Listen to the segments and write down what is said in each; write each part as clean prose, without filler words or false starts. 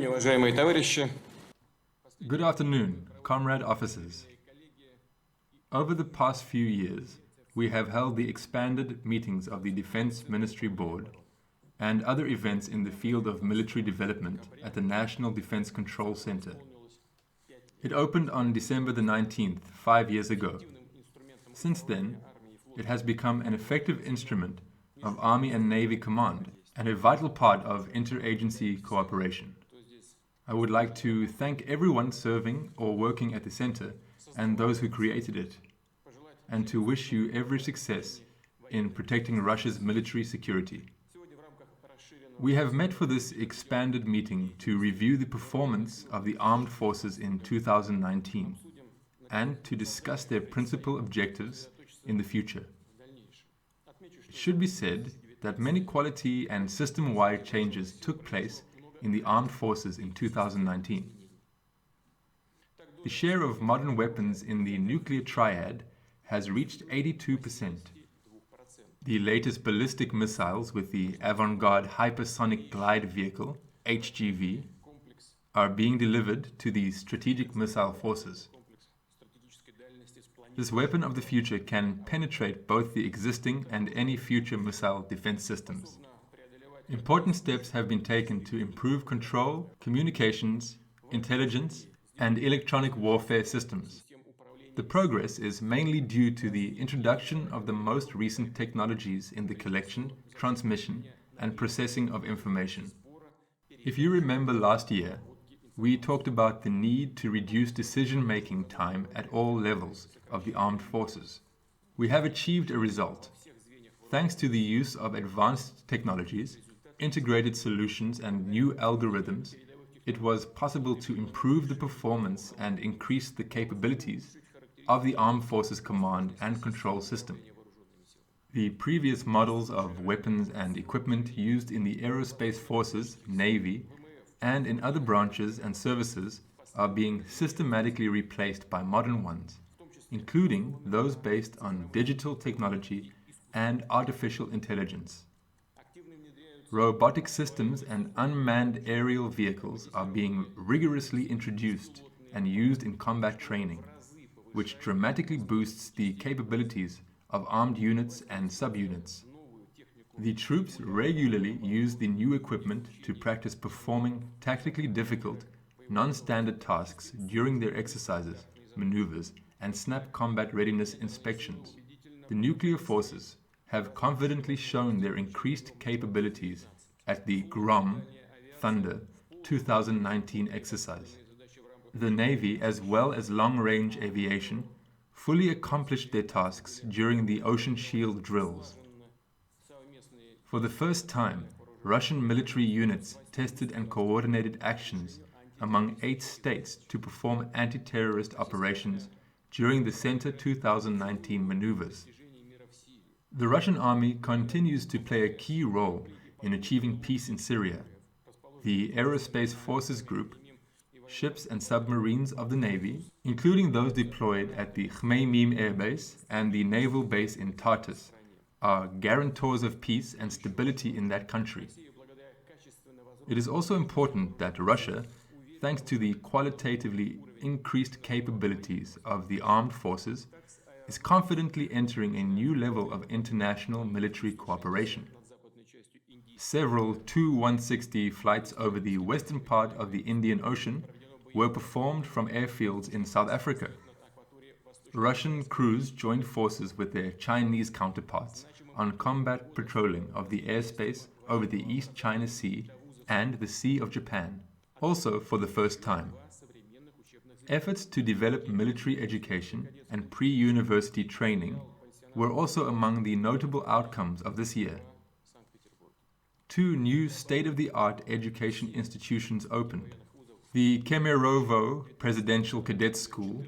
уважаемые товарищи. Good afternoon, comrade officers. Over the past few years, we have held the expanded meetings of the Defense Ministry Board and other events in the field of military development at the National Defense Control Center. It opened on December the 19th, 5 years ago. Since then, it has become an effective instrument of Army and Navy command and a vital part of interagency cooperation. I would like to thank everyone serving or working at the center and those who created it, and to wish you every success in protecting Russia's military security. We have met for this expanded meeting to review the performance of the armed forces in 2019 and to discuss their principal objectives in the future. It should be said that many quality and system-wide changes took place in the armed forces in 2019. The share of modern weapons in the nuclear triad has reached 82%. The latest ballistic missiles with the Avant-Garde Hypersonic Glide Vehicle, HGV, are being delivered to the strategic missile forces. This weapon of the future can penetrate both the existing and any future missile defense systems. Important steps have been taken to improve control, communications, intelligence, and electronic warfare systems. The progress is mainly due to the introduction of the most recent technologies in the collection, transmission, and processing of information. If you remember last year, we talked about the need to reduce decision-making time at all levels of the armed forces. We have achieved a result. Thanks to the use of advanced technologies, integrated solutions, and new algorithms, it was possible to improve the performance and increase the capabilities of the Armed Forces Command and Control System. The previous models of weapons and equipment used in the aerospace forces, Navy, and in other branches and services are being systematically replaced by modern ones, including those based on digital technology and artificial intelligence. Robotic systems and unmanned aerial vehicles are being rigorously introduced and used in combat training, which dramatically boosts the capabilities of armed units and subunits. The troops regularly use the new equipment to practice performing tactically difficult, non-standard tasks during their exercises, maneuvers, and snap combat readiness inspections. The nuclear forces have confidently shown their increased capabilities at the GROM Thunder 2019 exercise. The Navy, as well as Long-Range Aviation, fully accomplished their tasks during the Ocean Shield drills. For the first time, Russian military units tested and coordinated actions among 8 states to perform anti-terrorist operations during the Center 2019 maneuvers. The Russian army continues to play a key role in achieving peace in Syria. The Aerospace Forces Group, ships and submarines of the Navy, including those deployed at the Khmeimim Air Base and the naval base in Tartus, are guarantors of peace and stability in that country. It is also important that Russia, thanks to the qualitatively increased capabilities of the armed forces, is confidently entering a new level of international military cooperation. Several Tu-160 flights over the western part of the Indian Ocean were performed from airfields in South Africa. Russian crews joined forces with their Chinese counterparts on combat patrolling of the airspace over the East China Sea and the Sea of Japan, also for the first time. Efforts to develop military education and pre-university training were also among the notable outcomes of this year. 2 new state-of-the-art education institutions opened: the Kemerovo Presidential Cadet School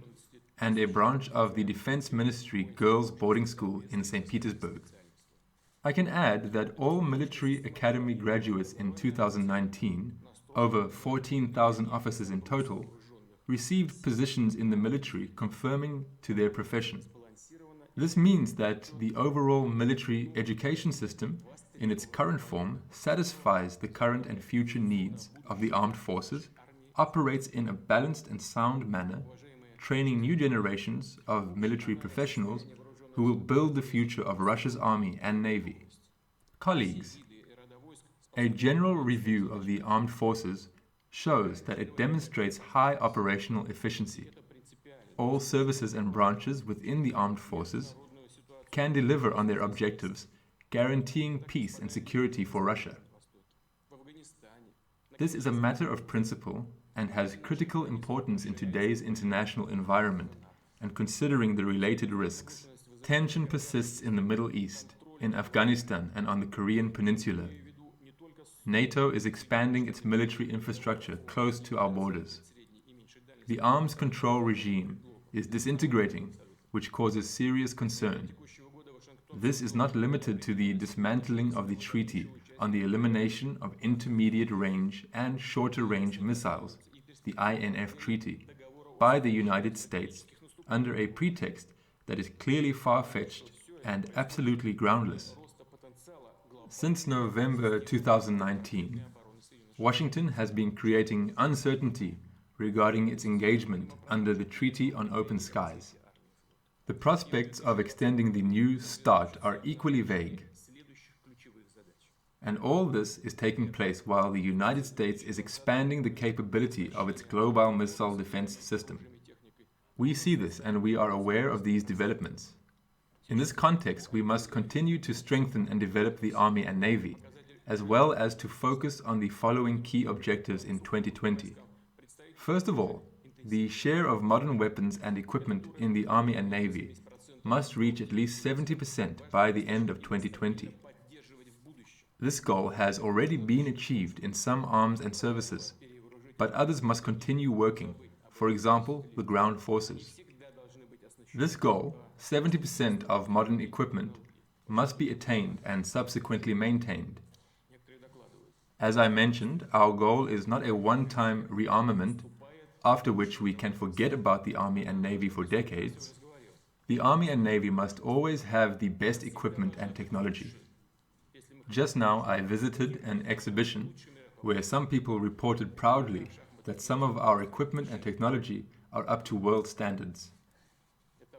and a branch of the Defense Ministry Girls' Boarding School in St. Petersburg. I can add that all military academy graduates in 2019, over 14,000 officers in total, received positions in the military confirming to their profession. This means that the overall military education system in its current form, satisfies the current and future needs of the armed forces, operates in a balanced and sound manner, training new generations of military professionals who will build the future of Russia's army and navy. Colleagues, a general review of the armed forces shows that it demonstrates high operational efficiency. All services and branches within the armed forces can deliver on their objectives, guaranteeing peace and security for Russia. This is a matter of principle and has critical importance in today's international environment and considering the related risks. Tension persists in the Middle East, in Afghanistan and on the Korean Peninsula. NATO is expanding its military infrastructure close to our borders. The arms control regime is disintegrating, which causes serious concern. This is not limited to the dismantling of the treaty on the elimination of intermediate range and shorter range missiles, the INF Treaty, by the United States under a pretext that is clearly far-fetched and absolutely groundless. Since November 2019, Washington has been creating uncertainty regarding its engagement under the Treaty on Open Skies. The prospects of extending the New START are equally vague. And all this is taking place while the United States is expanding the capability of its global missile defense system. We see this and we are aware of these developments. In this context, we must continue to strengthen and develop the Army and Navy, as well as to focus on the following key objectives in 2020. First of all, the share of modern weapons and equipment in the Army and Navy must reach at least 70% by the end of 2020. This goal has already been achieved in some arms and services, but others must continue working, for example, the ground forces. This goal, 70% of modern equipment, must be attained and subsequently maintained. As I mentioned, our goal is not a one-time rearmament, after which we can forget about the Army and Navy for decades. The Army and Navy must always have the best equipment and technology. Just now I visited an exhibition where some people reported proudly that some of our equipment and technology are up to world standards.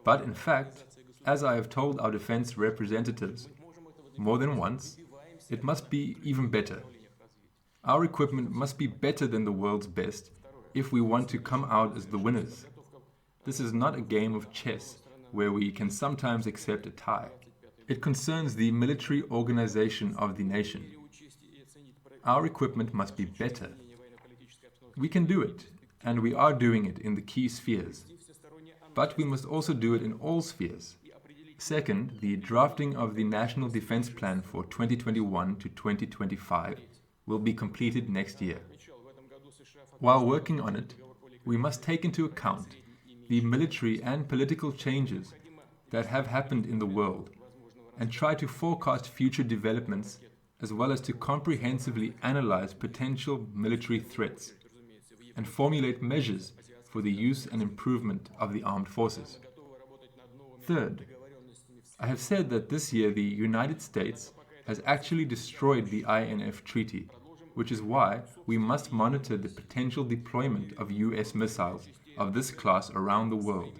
But in fact, as I have told our defense representatives more than once, it must be even better. Our equipment must be better than the world's best if we want to come out as the winners. This is not a game of chess where we can sometimes accept a tie. It concerns the military organization of the nation. Our equipment must be better. We can do it, and we are doing it in the key spheres. But we must also do it in all spheres. Second, the drafting of the National Defense Plan for 2021 to 2025 will be completed next year. While working on it, we must take into account the military and political changes that have happened in the world and try to forecast future developments as well as to comprehensively analyze potential military threats and formulate measures for the use and improvement of the armed forces. Third, I have said that this year the United States has actually destroyed the INF Treaty, which is why we must monitor the potential deployment of US missiles of this class around the world,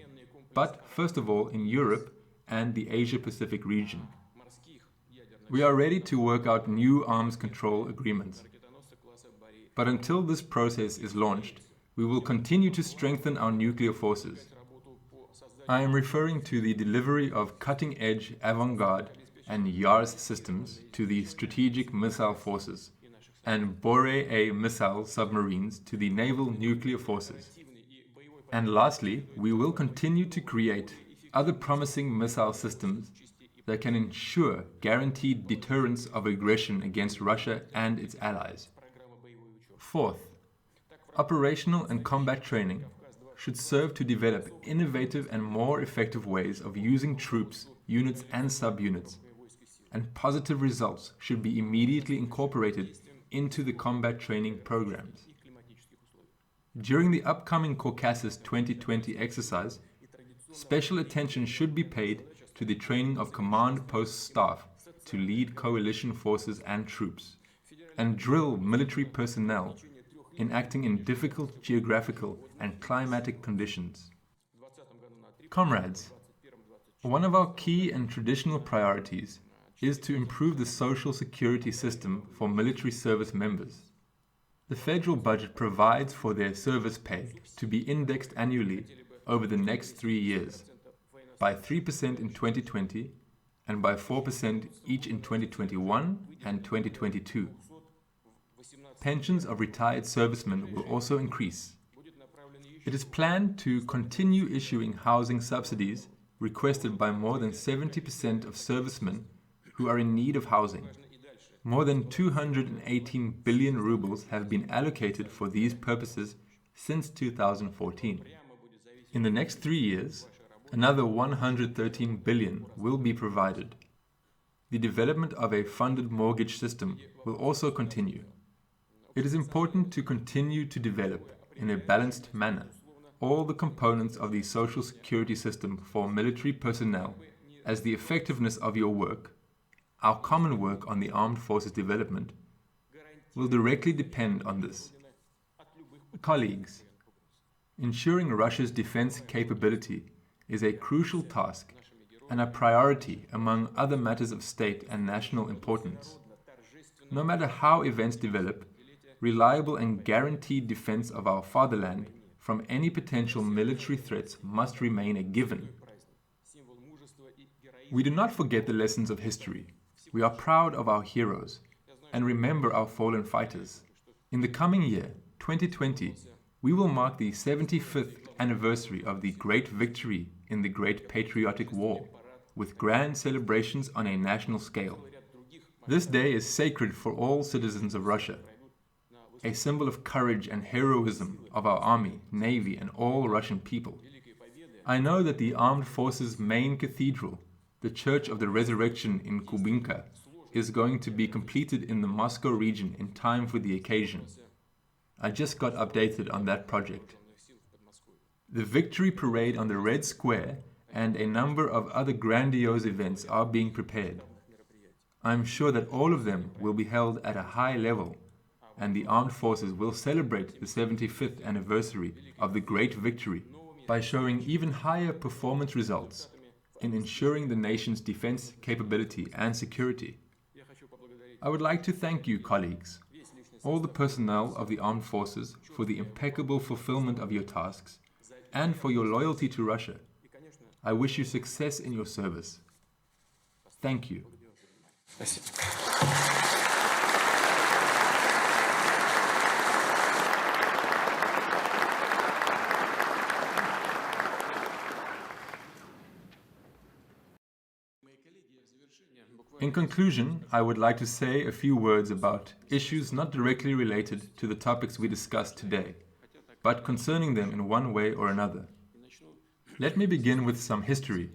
but first of all in Europe and the Asia-Pacific region. We are ready to work out new arms control agreements. But until this process is launched, we will continue to strengthen our nuclear forces. I am referring to the delivery of cutting-edge avant-garde and YARS systems to the strategic missile forces and Borei-A missile submarines to the naval nuclear forces. And lastly, we will continue to create other promising missile systems that can ensure guaranteed deterrence of aggression against Russia and its allies. Fourth, operational and combat training should serve to develop innovative and more effective ways of using troops, units and subunits, and positive results should be immediately incorporated into the combat training programs. During the upcoming Caucasus 2020 exercise, special attention should be paid to the training of command post staff to lead coalition forces and troops, and drill military personnel in acting in difficult geographical and climatic conditions. Comrades, one of our key and traditional priorities is to improve the social security system for military service members. The federal budget provides for their service pay to be indexed annually over the next 3 years, by 3% in 2020 and by 4% each in 2021 and 2022. Pensions of retired servicemen will also increase. It is planned to continue issuing housing subsidies requested by more than 70% of servicemen who are in need of housing. More than 218 billion rubles have been allocated for these purposes since 2014. In the next 3 years, another 113 billion will be provided. The development of a funded mortgage system will also continue. It is important to continue to develop, in a balanced manner, all the components of the social security system for military personnel, as the effectiveness of your work, our common work on the armed forces development, will directly depend on this. Colleagues, ensuring Russia's defense capability is a crucial task and a priority among other matters of state and national importance. No matter how events develop, reliable and guaranteed defense of our fatherland from any potential military threats must remain a given. We do not forget the lessons of history. We are proud of our heroes and remember our fallen fighters. In the coming year, 2020, we will mark the 75th anniversary of the great victory in the Great Patriotic War, with grand celebrations on a national scale. This day is sacred for all citizens of Russia, a symbol of courage and heroism of our army, navy, and all Russian people. I know that the armed forces' main cathedral, the Church of the Resurrection in Kubinka, is going to be completed in the Moscow region in time for the occasion. I just got updated on that project. The victory parade on the Red Square and a number of other grandiose events are being prepared. I'm sure that all of them will be held at a high level, and the armed forces will celebrate the 75th anniversary of the great victory by showing even higher performance results in ensuring the nation's defense capability and security. I would like to thank you, colleagues, all the personnel of the armed forces, for the impeccable fulfillment of your tasks and for your loyalty to Russia. I wish you success in your service. Thank you. In conclusion, I would like to say a few words about issues not directly related to the topics we discussed today, but concerning them in one way or another. Let me begin with some history.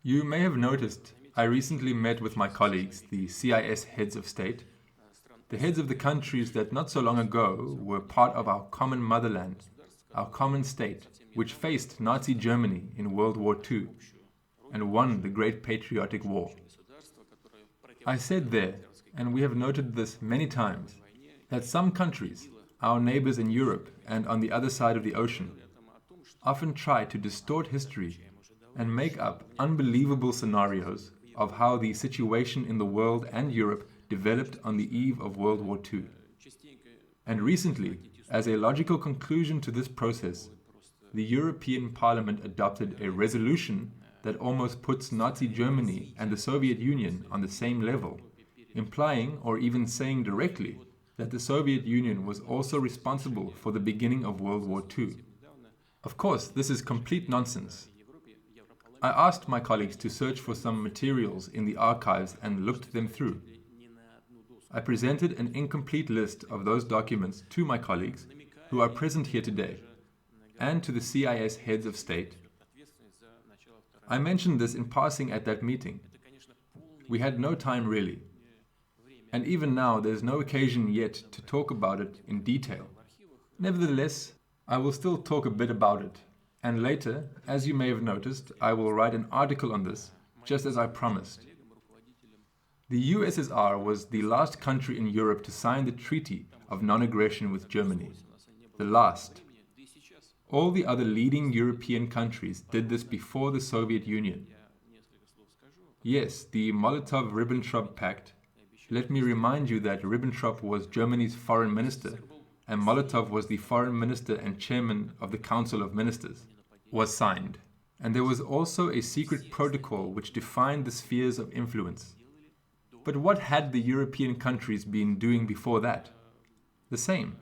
You may have noticed I recently met with my colleagues, the CIS heads of state, the heads of the countries that not so long ago were part of our common motherland, our common state, which faced Nazi Germany in World War II and won the Great Patriotic War. I said there, and we have noted this many times, that some countries, our neighbors in Europe and on the other side of the ocean, often try to distort history and make up unbelievable scenarios of how the situation in the world and Europe developed on the eve of World War II. And recently, as a logical conclusion to this process, the European Parliament adopted a resolution that almost puts Nazi Germany and the Soviet Union on the same level, implying or even saying directly that the Soviet Union was also responsible for the beginning of World War II. Of course, this is complete nonsense. I asked my colleagues to search for some materials in the archives and looked them through. I presented an incomplete list of those documents to my colleagues who are present here today, and to the CIS heads of state. I mentioned this in passing at that meeting. We had no time really. And even now there's no occasion yet to talk about it in detail. Nevertheless, I will still talk a bit about it. And later, as you may have noticed, I will write an article on this, just as I promised. The USSR was the last country in Europe to sign the Treaty of Non-Aggression with Germany. The last. All the other leading European countries did this before the Soviet Union. Yes, the Molotov-Ribbentrop Pact. Let me remind you that Ribbentrop was Germany's foreign minister, and Molotov was the foreign minister and chairman of the Council of Ministers, was signed. And there was also a secret protocol which defined the spheres of influence. But what had the European countries been doing before that? The same.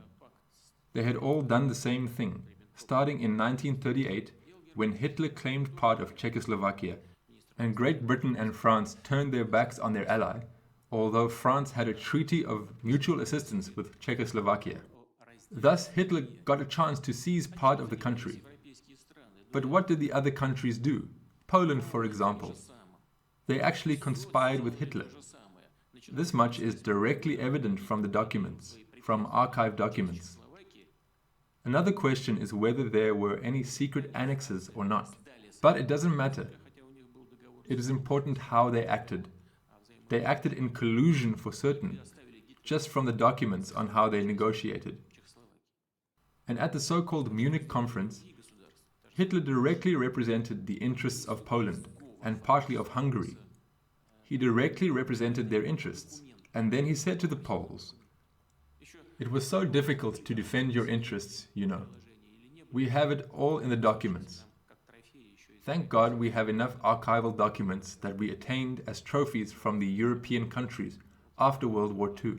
They had all done the same thing, starting in 1938, when Hitler claimed part of Czechoslovakia, and Great Britain and France turned their backs on their ally, although France had a treaty of mutual assistance with Czechoslovakia. Thus, Hitler got a chance to seize part of the country. But what did the other countries do? Poland, for example. They actually conspired with Hitler. This much is directly evident from the documents, from archive documents. Another question is whether there were any secret annexes or not. But it doesn't matter. It is important how they acted. They acted in collusion for certain, just from the documents on how they negotiated. And at the so-called Munich conference, Hitler directly represented the interests of Poland and partly of Hungary. He directly represented their interests, and then he said to the Poles, "It was so difficult to defend your interests, you know. We have it all in the documents. Thank God we have enough archival documents that we attained as trophies from the European countries after World War II.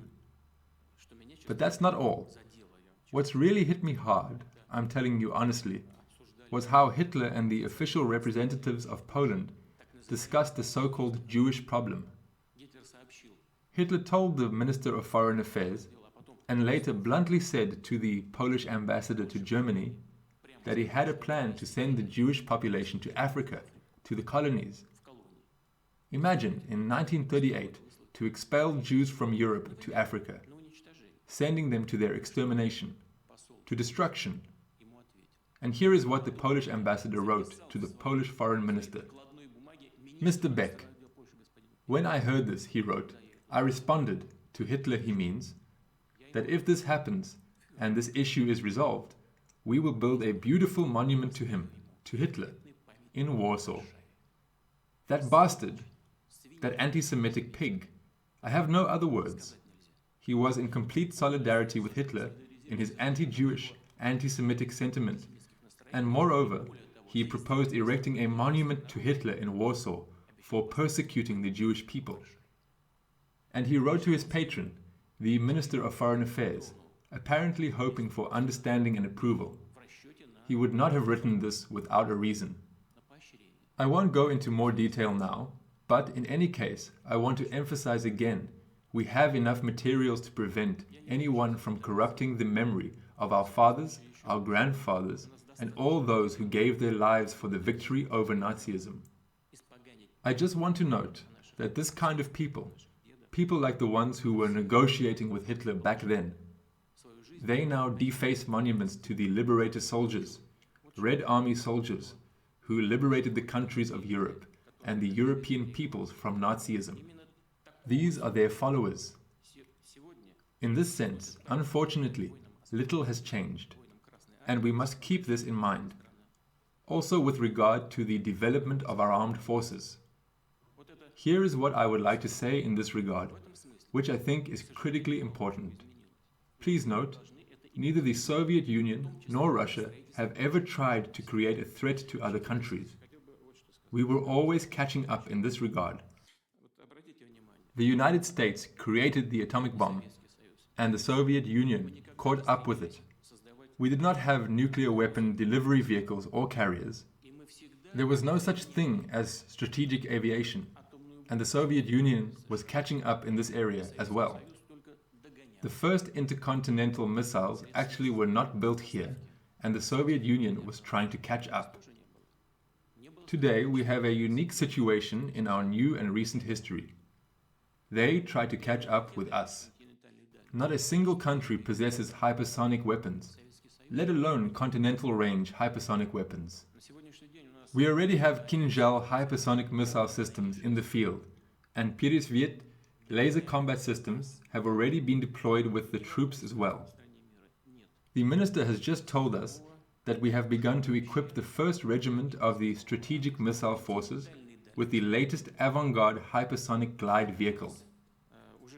But that's not all. What's really hit me hard, I'm telling you honestly, was how Hitler and the official representatives of Poland discussed the so-called Jewish problem. Hitler told the Minister of Foreign Affairs, and later bluntly said to the Polish ambassador to Germany, that he had a plan to send the Jewish population to Africa, to the colonies. Imagine, in 1938, to expel Jews from Europe to Africa, sending them to their extermination, to destruction. And here is what the Polish ambassador wrote to the Polish foreign minister. "Mr. Beck, when I heard this," he wrote, "I responded, to Hitler he means, that if this happens and this issue is resolved, we will build a beautiful monument to him, to Hitler, in Warsaw. That bastard, that anti-Semitic pig, I have no other words. He was in complete solidarity with Hitler in his anti-Jewish, anti-Semitic sentiment, and moreover, he proposed erecting a monument to Hitler in Warsaw for persecuting the Jewish people. And he wrote to his patron, the Minister of Foreign Affairs, apparently hoping for understanding and approval. He would not have written this without a reason. I won't go into more detail now, but in any case, I want to emphasize again, we have enough materials to prevent anyone from corrupting the memory of our fathers, our grandfathers, and all those who gave their lives for the victory over Nazism. I just want to note that this kind of people like the ones who were negotiating with Hitler back then, they now deface monuments to the liberator soldiers, Red Army soldiers, who liberated the countries of Europe and the European peoples from Nazism. These are their followers. In this sense, unfortunately, little has changed, and we must keep this in mind. Also with regard to the development of our armed forces. Here is what I would like to say in this regard, which I think is critically important. Please note, neither the Soviet Union nor Russia have ever tried to create a threat to other countries. We were always catching up in this regard. The United States created the atomic bomb, and the Soviet Union caught up with it. We did not have nuclear weapon delivery vehicles or carriers. There was no such thing as strategic aviation, and the Soviet Union was catching up in this area as well. The first intercontinental missiles actually were not built here, and the Soviet Union was trying to catch up. Today we have a unique situation in our new and recent history. They try to catch up with us. Not a single country possesses hypersonic weapons, let alone continental range hypersonic weapons. We already have Kinjal hypersonic missile systems in the field, and Peresviet laser combat systems have already been deployed with the troops as well. The Minister has just told us that we have begun to equip the 1st Regiment of the Strategic Missile Forces with the latest avant-garde hypersonic glide vehicle.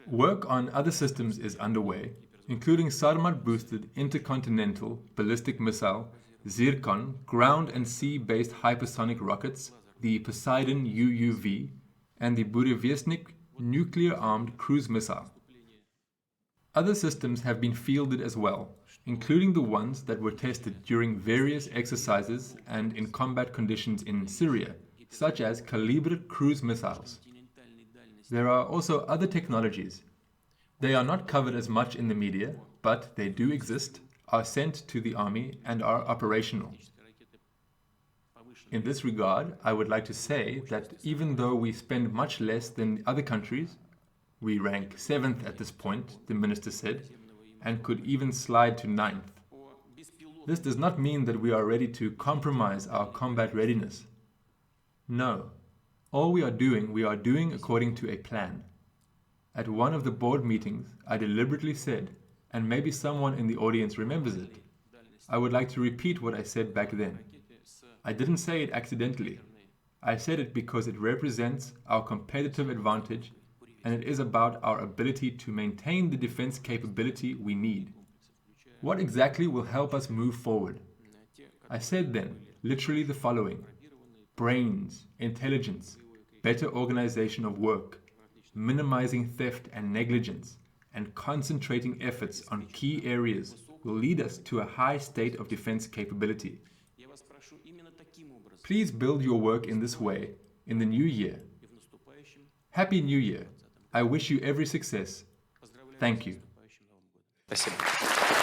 Work on other systems is underway, including Sarmat-boosted intercontinental ballistic missile, Zircon ground and sea-based hypersonic rockets, the Poseidon UUV, and the Burevestnik nuclear-armed cruise missile. Other systems have been fielded as well, including the ones that were tested during various exercises and in combat conditions in Syria, such as Kalibr cruise missiles. There are also other technologies. They are not covered as much in the media, but they do exist, are sent to the army, and are operational. In this regard, I would like to say that even though we spend much less than other countries, we rank 7th at this point, the Minister said, and could even slide to 9th. This does not mean that we are ready to compromise our combat readiness. No. All we are doing according to a plan. At one of the board meetings, I deliberately said, and maybe someone in the audience remembers it, I would like to repeat what I said back then. I didn't say it accidentally. I said it because it represents our competitive advantage, and it is about our ability to maintain the defense capability we need. What exactly will help us move forward? I said then, literally the following: brains, intelligence, better organization of work, minimizing theft and negligence, and concentrating efforts on key areas will lead us to a high state of defense capability. Please build your work in this way in the new year. Happy New Year. I wish you every success. Thank you. Спасибо.